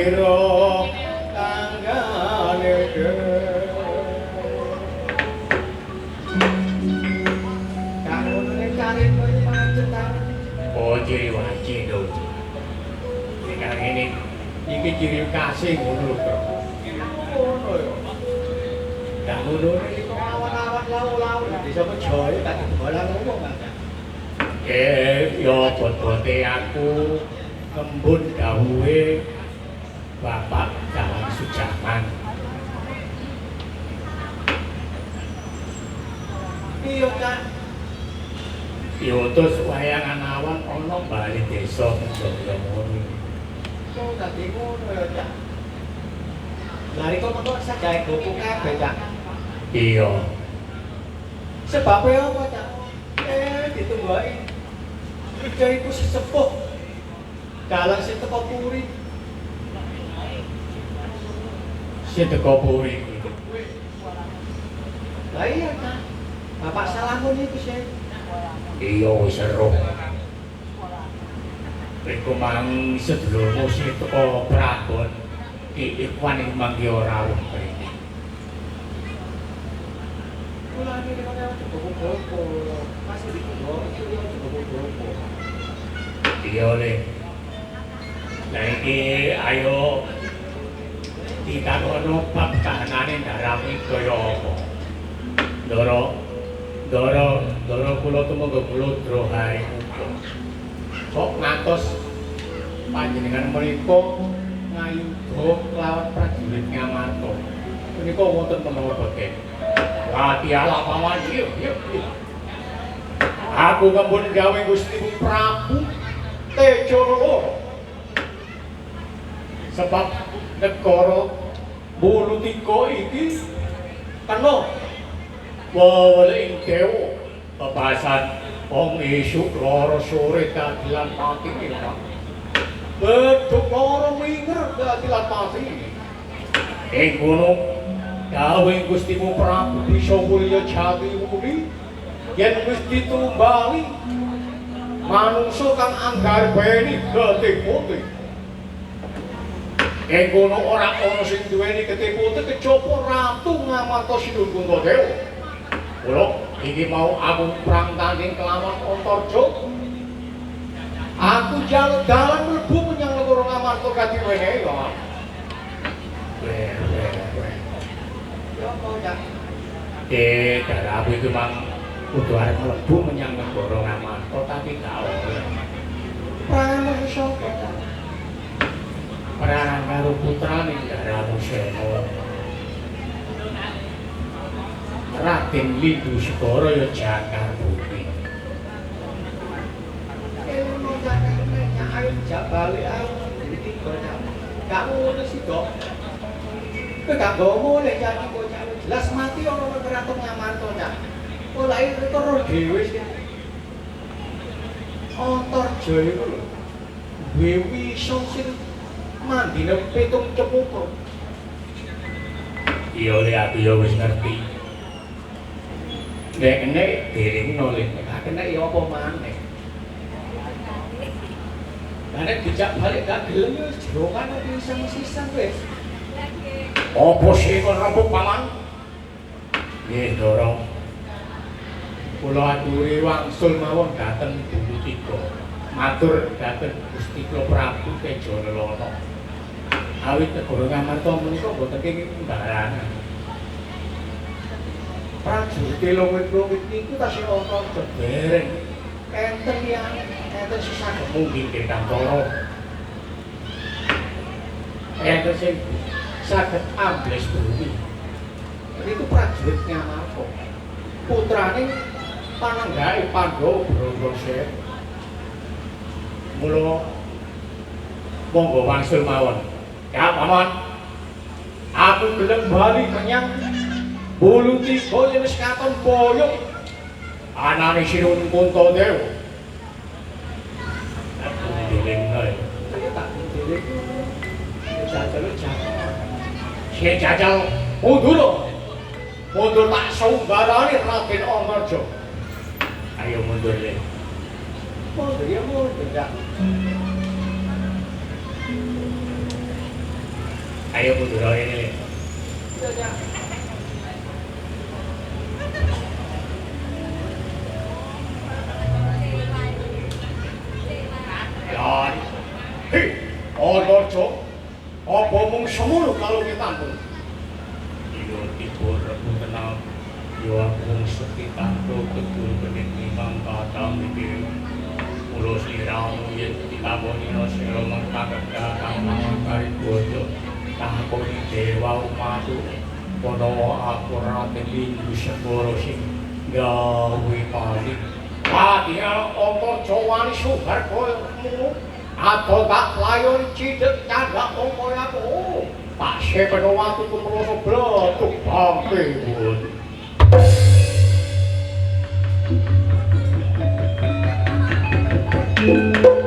sira tanggane kang ngono cari kowe pancet ta oh ciri waci lho nek ngene iki ciri kasih ngono lho ngono yo kang ngono iki awan-awan lau-lau desa Pejoyo tak bolang ngomong yo bot-bote aku kembun dawuhe Bapak Dalang Sujaman. Iya, Kak. Yo terus wayangan awan ana bali desa Jaya ngono. Kok dadi ngono ya, Cak? Lari kok metu sagae gopo kabeh, Cak. Iya. Sebabe apa, Cak? Ditungguki. Iki iku sesepuh dalang sing teko puri. Sing teko puri. Lah iya ta. Bapak salamun iku sih. Iya wis ero. Iku mang sedulurmu sing teko Prabon. Ikwan iki mangke ora wong mrene. Kula iki kok gopo-gopo. Masih dikunggo iki yo gopo-gopo. Iya le. Lah iki ayo ditakono bab kahanane darami kaya apa. Ndara kula tumenggo kula drohae. Kok ngantos panjenengan menika ngayuda lawan prajurit Ngamarta. Menika wonten menawa boten. Latihala pawan yuk. Aku kembun gawe Gustimu Prabu Tejoro. Sebab negara Bulutika iki kena wewele ing dewa bebasan wong esuk lara sore dadilan pati Pak. Bedhug lara minger dadilan pati. Ing kono gawe Gustimu Prabu bisa mulya jati muni yen wis ditumbali manungsa kang anggarepeni getih putih. Ing kono ora ana sing duweni getih putih kejaba Ratu Ngamarta Sinun Kuntadewa. Kula iki mau aku perang tanding kelawan Antarja. Aku jaluk dalan mlebu menyang negara Ngamarta kadiwenehi kok. Weh. Ya apa ya? Darahku iki mang kudu arep mlebu menyang negara Ngamarta tapi gak oleh. Prangan sapa? Prangan karo putrane Darahmu Sena. Raden Lindu Segara ya Jakar Bumi. Ilmu Jakarta ayo jabale iki banyak. Kamu ngono sih, Dok. Kowe gak ngomong lek jadi bocah jelas mati ana nang Keraton Ngamarta, Cak. Kok lha iki karo dhewe sih. Antarja iku lho. Duwe wisa sing mandine pitung cemukur. Iya le aku ya wis ngerti. Nek kene diringno le, nek kene ya apa maneh. Lah nek dijak balik gak gelem ya jerokan pisang-pisang wis. Apa sih kok rampung paman? Nggih, Ndara. Kula aturi wangsul mawon dhateng Bulutika. Matur dhateng Gusti Prabu Tejalana. Awit negara Ngamarta menika boten kenging sembarangan. Prajurit lowit-lowit niku tasih ana dereng. Enten sing saged mungkin Kantara. Enten sing saged ambles bumi. Niku prajurit Ngamarta. Putrane pananggahe Pandhawa Bratasena. Mula monggo wangsul mawon. Ya paman. Aku gelem bali menyang Bulutika yen wis katon boyong anane Sinun Kuntadewa. Aku dilingno. Ayo tak diling. Jajal mundur. Mundur tak sumbarane Raden Antarja. Ayo mundur le. Mundur ya mundur. Ayo Budura ini. Ya, hei, Odorjo, apa mung semono kalau ditampung? Iyo tibur rebu kenal, yo aku sekitar betul benih imam kata mikir. Ulo sirang yen ditaboni no sira mangkak datang mangkari bojo. Takoni dewa umatu, podo aku raten lindu segoro sing gawe paling. Dia otor jawani subar koyo ngono. Atau tak layon cidek nyandak koyo aku. Tak sepeda waktu ku merasa bletuk bangke pun. Thank you.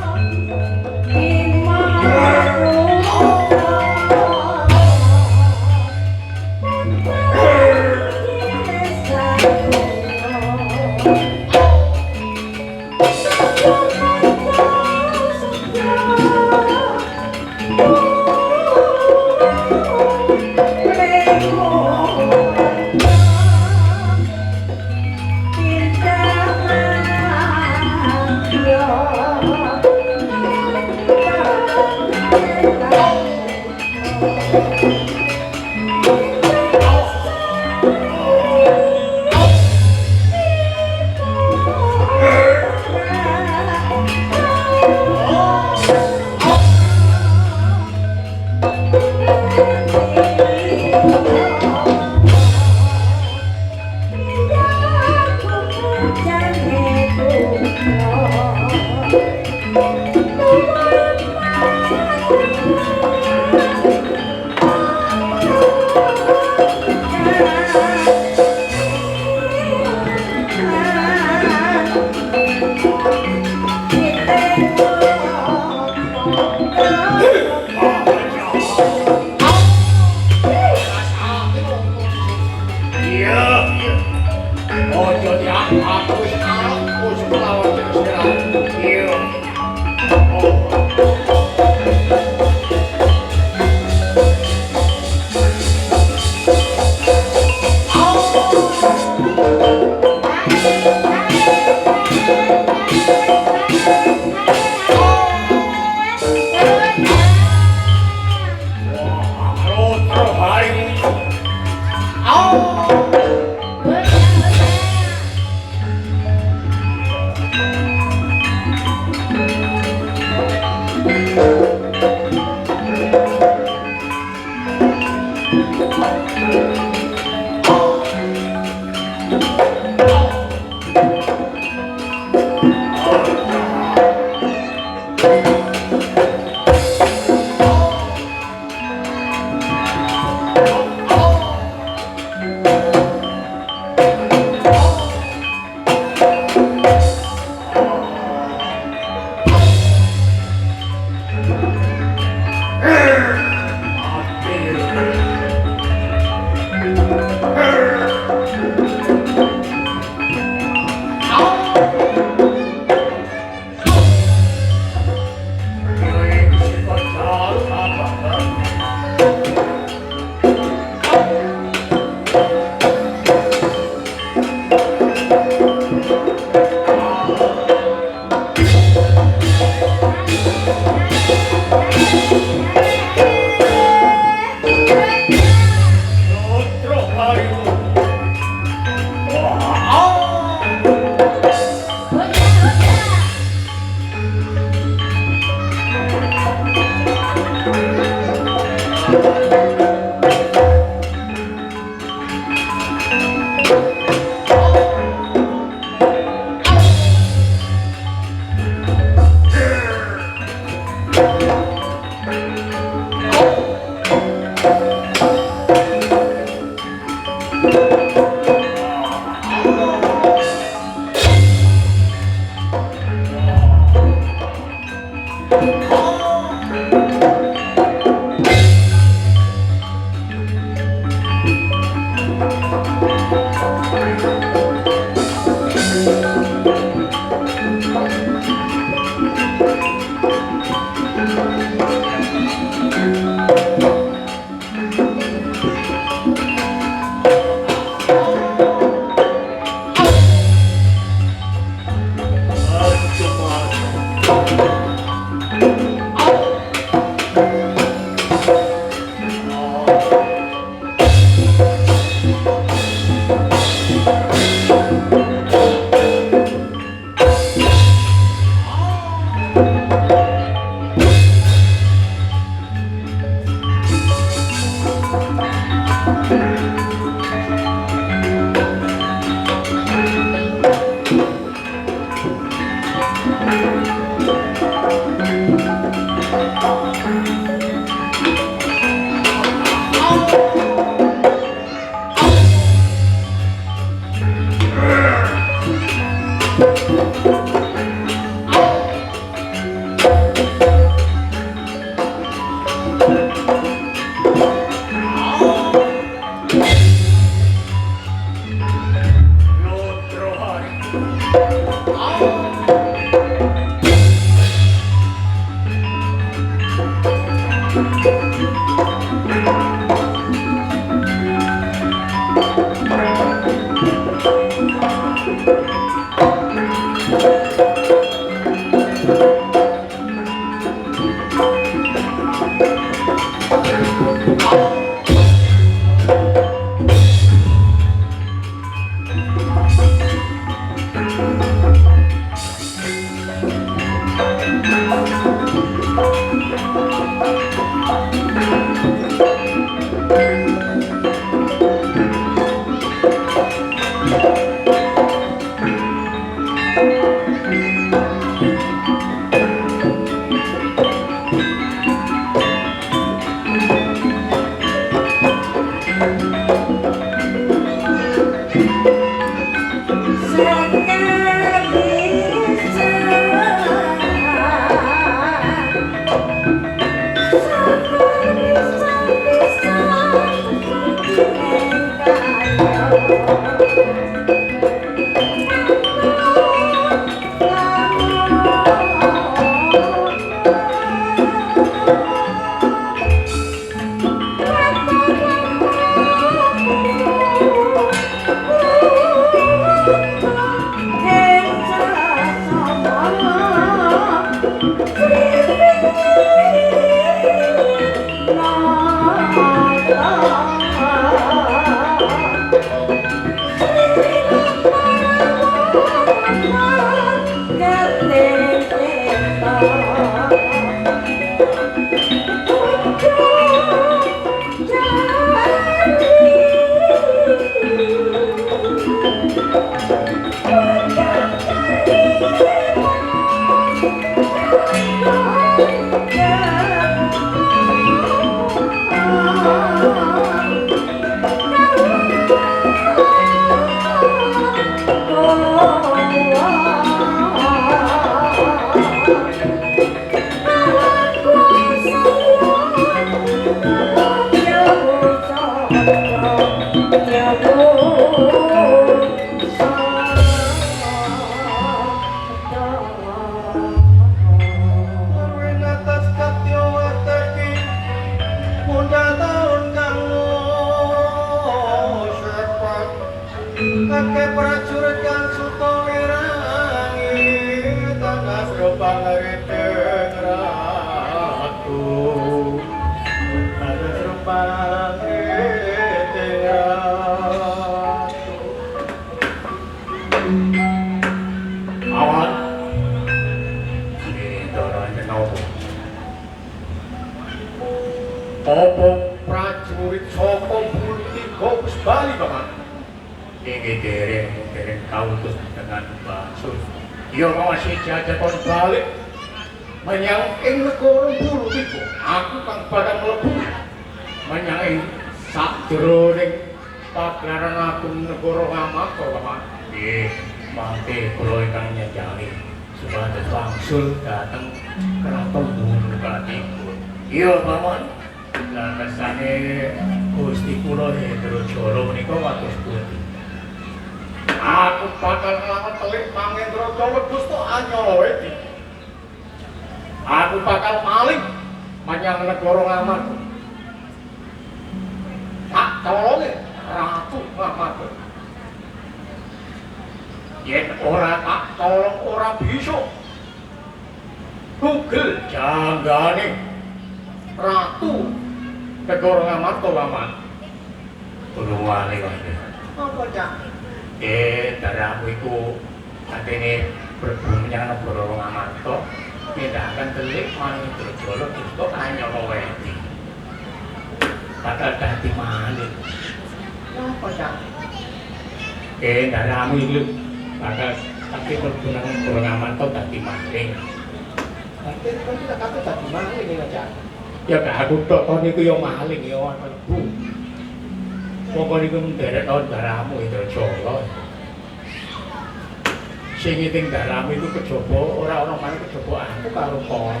sing ing dalam iku kejaba ora ana maneh kejaba aku karo kon.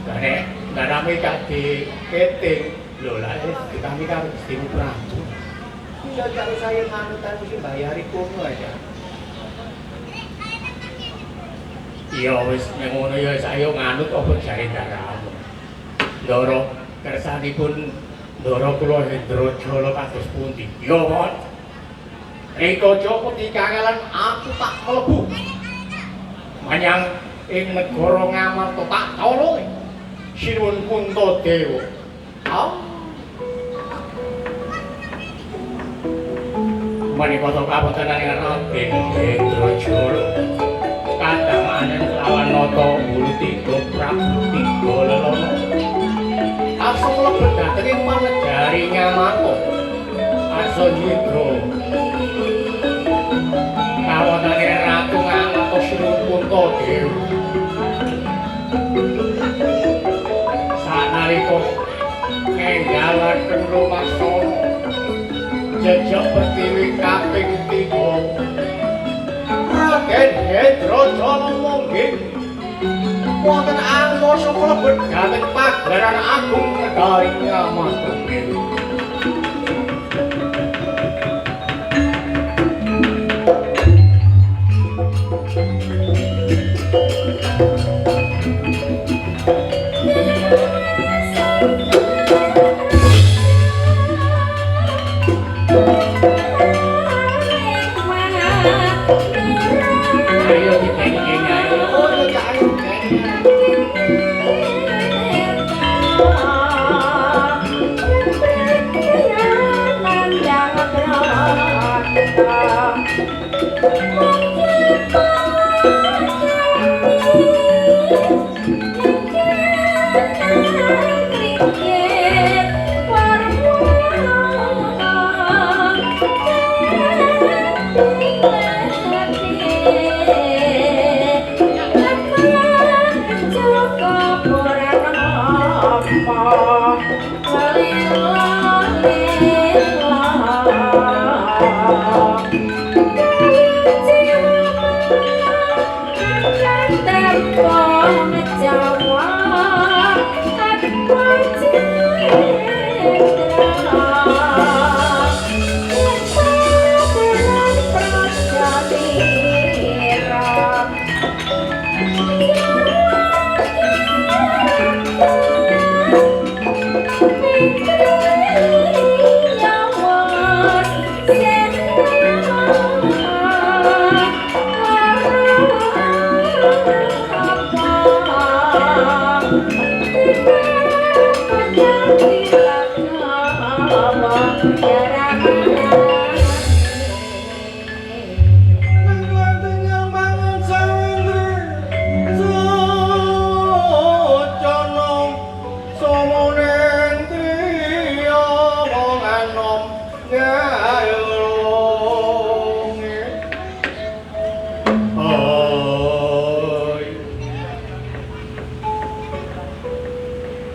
Lah nek darame gak diketing lho lah kami karo Gusti Prabu. Iya cari saya manutan mesti bayari kono aja. Iya wis nek ngono ya saya nganut apa jare darame. Ndara kersanipun ndara kula Hendra Jala kados pundi? Ya, Mon. Eka Joko dikangelan aku tak mlebu. Manyang ing negara Ngamarta tak tolong. Sinuwun Puntadewa. Menika to kawontenane Raden Hendra Jala. Kadamanen lawan nata Wulu Tiga Prabu Tiga Lelono. Asung lebet dhateng ing manegari Ngamarta. Asanyidra. Kawontene Ratu Ngamarta Sinuwun Puntadewa. Sanalika ngenggalaken rumaksana jejak Pertiwi kaping 3. Raden Hendra Jala munggih wonten anggasa mlebet dhateng pagelaran agung negari Ngamarta.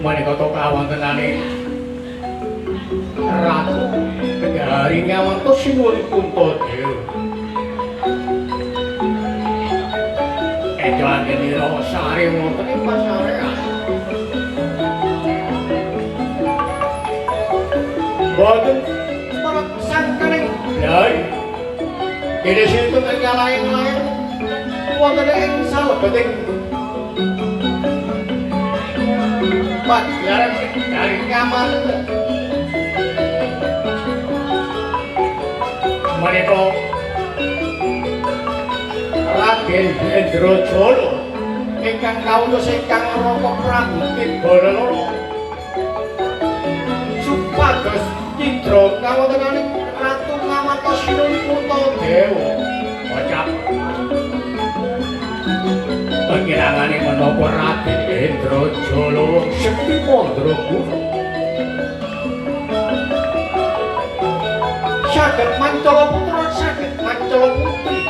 Menika to kawontenane Ratu Negari Ngamarta Sinuwun Puntadewa. Eja nira sare wonten ing pasarean. Boten marang sangkaning blai. Dene sinten ingkang lain-lain wonten ing salebeting pagelaran dari Ngamarta. Menika Raden Hendra Jala ingkang kautus ingkang Rama Prabu Tiga Lelono supados nyindra kawontenaning Ratu Ngamarta Sinuwun Puntadewa. Bocap pengirangane menapa Raden Hendra Jala wong sekti Mandraguna saged Mancala putra saged Mancala putri.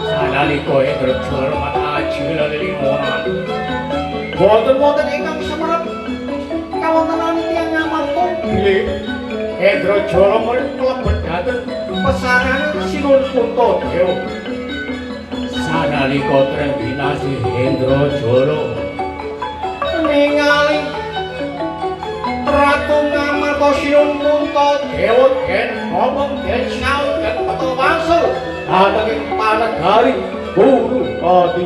Sanalika Hendra Jala mataji lelimonan wonten ingkang semerep kawontenan tiyang Ngamarta bilih Hendra Jala mlebet dhateng pesanan Sinun Puntadewa. Sanalika Trembinasi Hendrajala ningali Ratu Ngamarta Sinun Puntadewa den ngomong den saut den peta wangsul dhateng ing panegari Gurupati.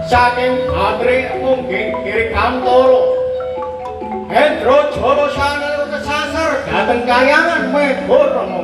Saking Adri mungging kiri kantoro Hendrajala sanalika kesasar dhateng kahyangan Megarama.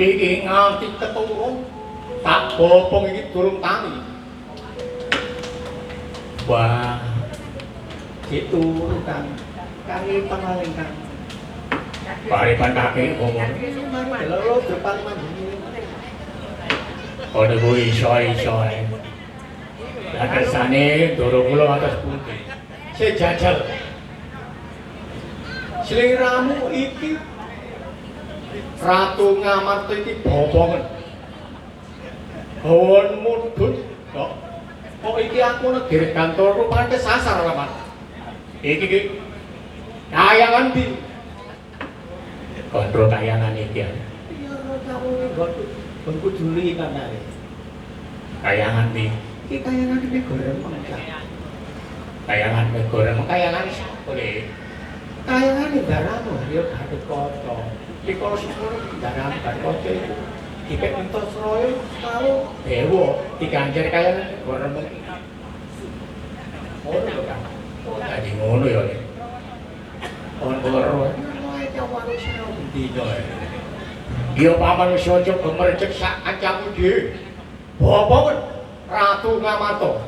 Iki nganti keturun tak bopong iki durung tangi. Wah, gitu kan kali pamaling kan. Paripan kaki ngomong. Lho depan mandiri. Ora kuwi iso-iso. Lah kersane durung kula atas pundi. Sejajal. Sliramu iki Ratu Ngamarta iki bobongen. Hawan mudhun kok. Kok iki aku negeri kantor rupane kesasar Raman. Iki kayangan ndi? Kontrol kayangan iki. Iya, kamu kuduli kan ae. Kayangan ndi? Iki kayangan iki goreng mangga. Kayangan goreng kayangan sapa le? Kayangan Daramo Rio Gatot. Di kalau sepuluh dalam Gatot itu dipek entos royo tahu dewo diganjar kayangan goreng. Oh, kan. Oh, tadi ngono ya. Ono Iya paman sojo gemercek sak kancamu dhewe. Bapak Ratu Ngamarta.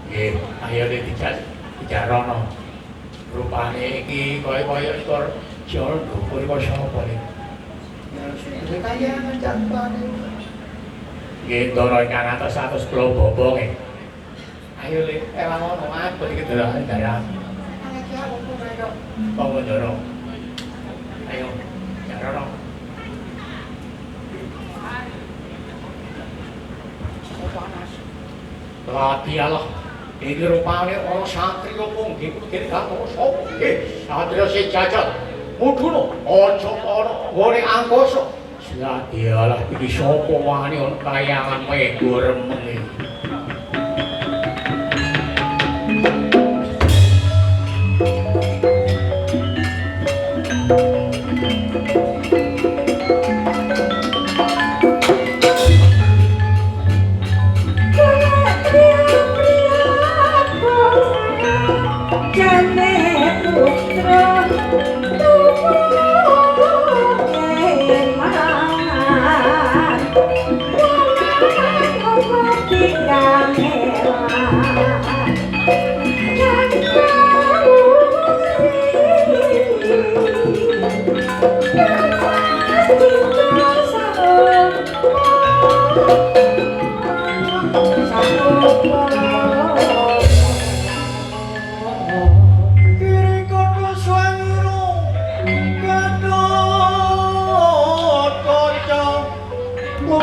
Nggih, ayo dijarono. Rupane iki kaya skor jol dhuwur kok sapa iki. Ya kaya jantane. Nggih, ndoro ingkang atos 100 kilo bobonge. Ayo le, ewang ono apa iki dolanan daerah. Iki aku kok Bawa dorong. Ayo, jarono. Panas. Lagi Allah. Iki rupane ana satriya punggih dirgatono sapa? Satriya sing jajal. Mudhuna aja ana nggone angkasa. Sladialah iki sapa wani ana kayangan mego remeng iki.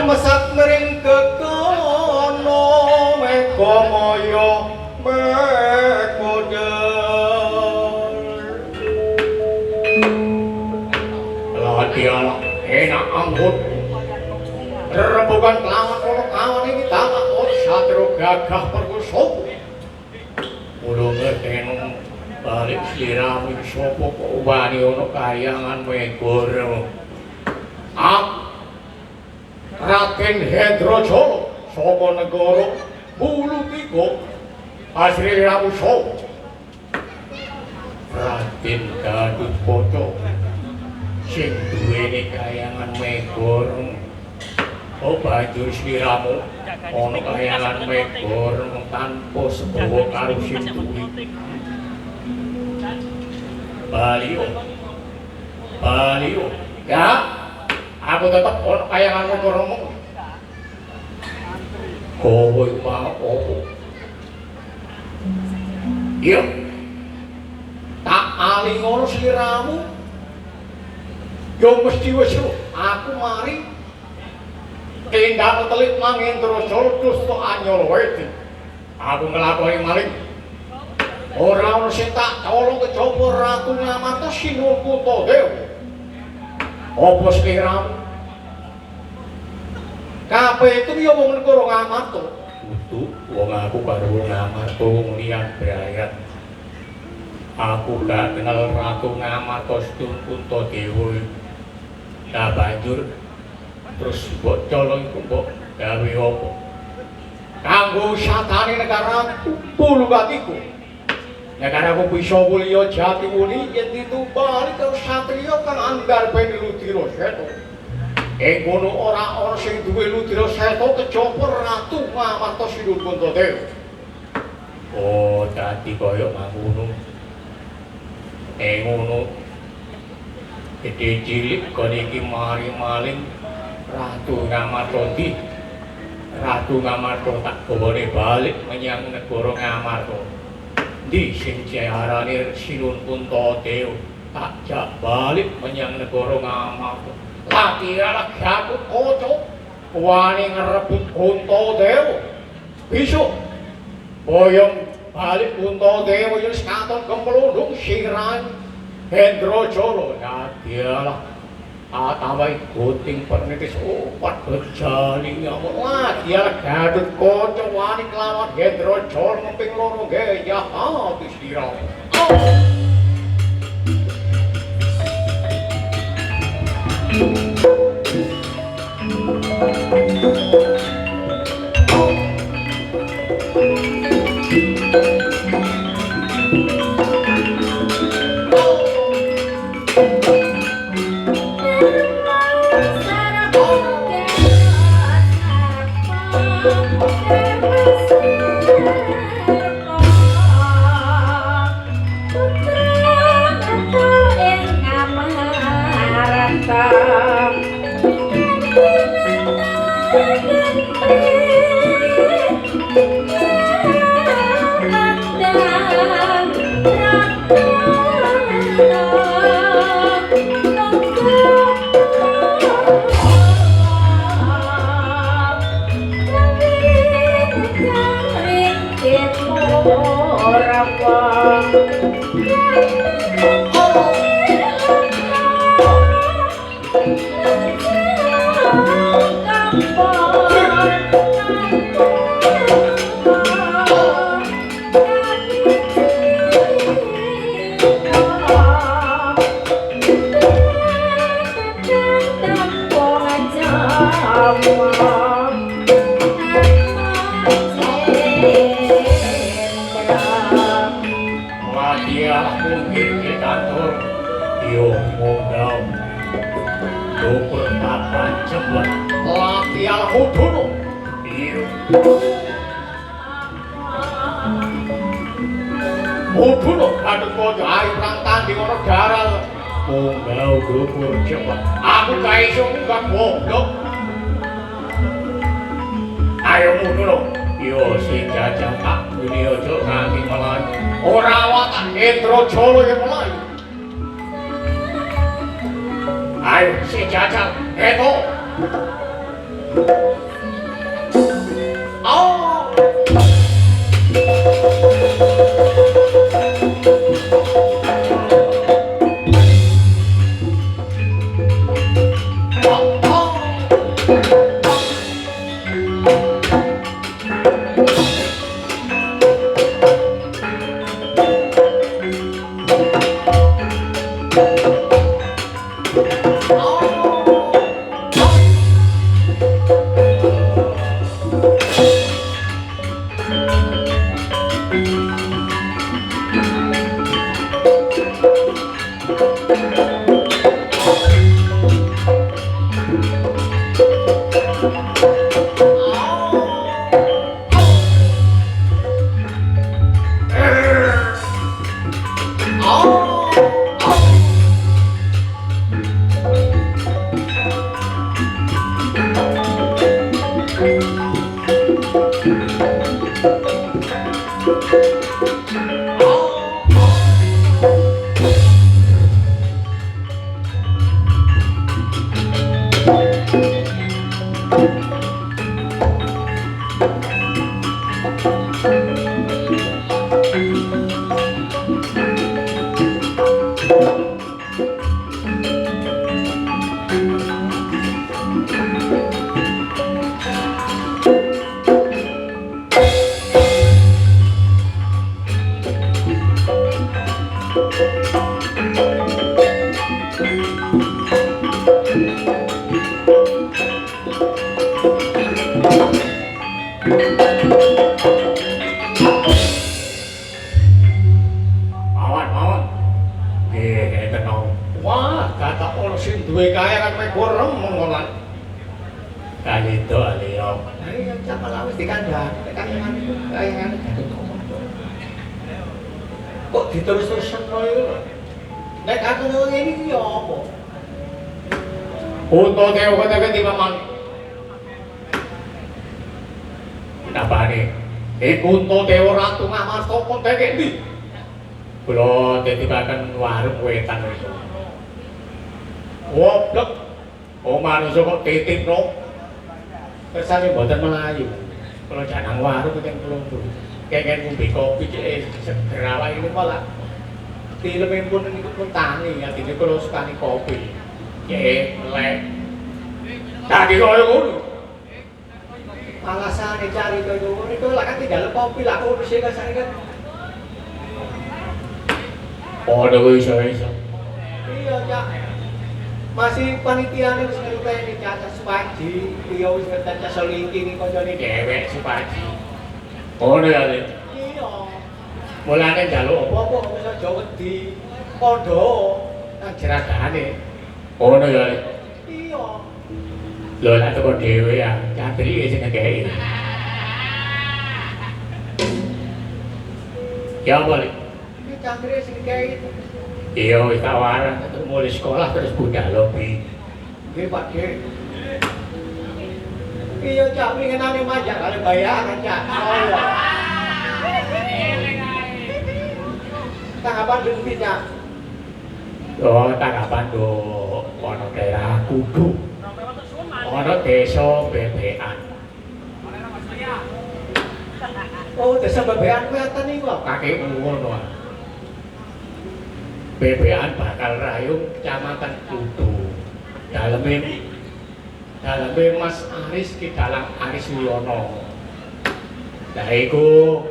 Mesat mering kekono meko moyo meko del latihan enak anggut rembukan kelawan kono kawan iki tamak ora satru gagah perkusuk mulo ngerteno balik sliramu sapa kok wani ana kayangan megor Raden Hendrojo saka negara Bulutika asri Rawusa Raden Gatotkaca sing duweni kayangan megor banjur sliramu ana kayangan megor tanpa sebawa karo sing duwe Balio ya aku tetap ono kayangan negaramu. Kowe mau opo? Iya. Tak ali ngono sliramu. Yo mesti wis aku mari tindak telit mangin terus terus to anyol wae. Aku nglakoni maling. Ora ono sing tak tolong kejaba Ratu Ngamarta Sinulkuta Dewa. Apa sliramu? Kabeh itu ya wong negara Ngamarta. Kudu wong aku karo wong Ngamarta wong liyan brayat. Aku gak kenal Ratu Ngamarta Sinulkuta Dewa. Lah banjur terus mbok colong iku mbok gawe apa? Kanggo satane negara Pulukatiku. Negara bisa mulia jati muni yen ditumbali karo satriya kang anggar ben Ludira Seta. Ing kono ora ana sing duwe Ludira Seta kejaba Ratu Ngamarta Sinulkuta Dewa. Oh, dadi kaya mangkono. Ngono. Gedhe cilik kon iki mari maling Ratu Ngamarta ndi? Ratu Ngamarta tak gawane balik menyang negara Ngamarta. Di sing diarani Sinulkuta Dewa tak jak balik menyang negara Ngamarta. Latihan Gatotkaca wani ngrebut Kuntadewa. Besok boyong balik Kuntadewa yen katon kemlundung sirahe Hendrojo latihan atawai goting pernitis opat berjali nyamuk latihan Gatotkaca wani kelawan Hendrojo ngemping loro gaya habis diramu. Putra Uduno kadung koyo ae perang tanding ana daral. Munggah dhuwur cepet. Aku gak iso munggah goblok. Ayo mundur. Yo sing jajal tak dunia aja nganti melayu. Ora watak Endra Jala yang melayu. Ayo sing jajal eto. Kok diterus-terusan koyo nek aku ngene iki ya apa? Untuk teo kata di mamang. Napane? Kunto teo ratu ngamarta konteke ndi? Kula titibaken warung wetan itu. Goblok. Oh manungsa kok titipno. Kersane mboten melayu. Kula janang warung ping 30. Kengken ngombe kopi cek seger awake iki malah dilemempun niku pun tani atine kula sukani kopi. Cek lek. Dadi koyo ngono. Alasane cari koyo ngono iku lak kan tinggal kopi lak kono sing kasane kan. Padha kuwi iso. Iya, Cak. Masih panitiane wis ngerteni Cak Supaji, iya wis ngerteni Cak Solingki iki kancane dhewek Supaji. Ono ya, Le. Iya. Mulane njaluk apa-apa kok iso aja wedi. Padha nang jeragane. Ono ya, Le. Iya. Lho lak teko dhewe ya, Candri sing ngekeki. Ya apa, Le? Iki Candri sing ngekeki. Iya, wis tak waran mulai sekolah terus budal lobi. Nggih, Pak Dik. Iya, Cak, winginane majak kali bayaran, Cak. Oh iya. Tanggapan dhewe, Cak. Oh, tanggapan do ana daerah Kudu. Ana desa Bebekan. Oh, desa Bebekan kuwi enten iku kakekmu ngono. BPN bakal rayung Kecamatan Kudu. Daleme Mas Aris Ki Dalang Aris Wiyono. Lah iku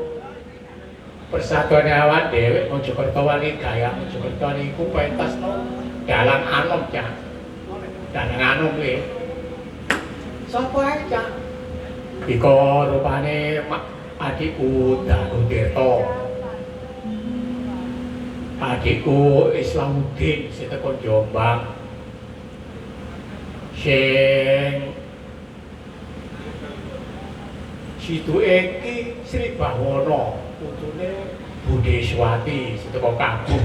persatuan awak dhewe Mojokerto Wali Gaya Mojokerto niku pentasno Dalang Anom Cak. Dalang Anom iki. Sapa ae Cak? Iko rupane adikku Danu Tirto. Adikku Islamuddin sing teko Jombang. Sing situke iki Sri Bawono, putune Budeswati sing teko kampung.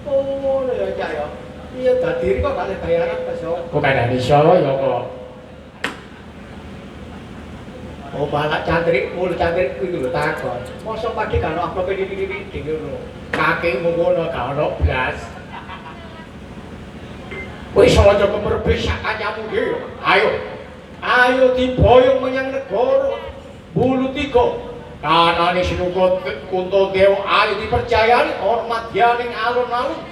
Oh, ya Cak ya. Iya dadi kok gak bayaran Mas yo. Kok kadang iso ya kok. Oh malah cantrik, mul cantrik kuwi lho takon. Mosok padi kan amplop ini ngono. Kaki ngono gak ono blas. Wis aja kemerbis sak kancamu iki. Ayo diboyong menyang negara. Bulu tiga. Kanane Sinukut Kuntadewa ayo dipercayani hormat yaning alun-alun.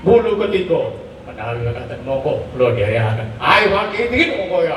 Bulu ketiga. Padahal kata monggo kula dhereaken. Ayo mangke iki monggo ya.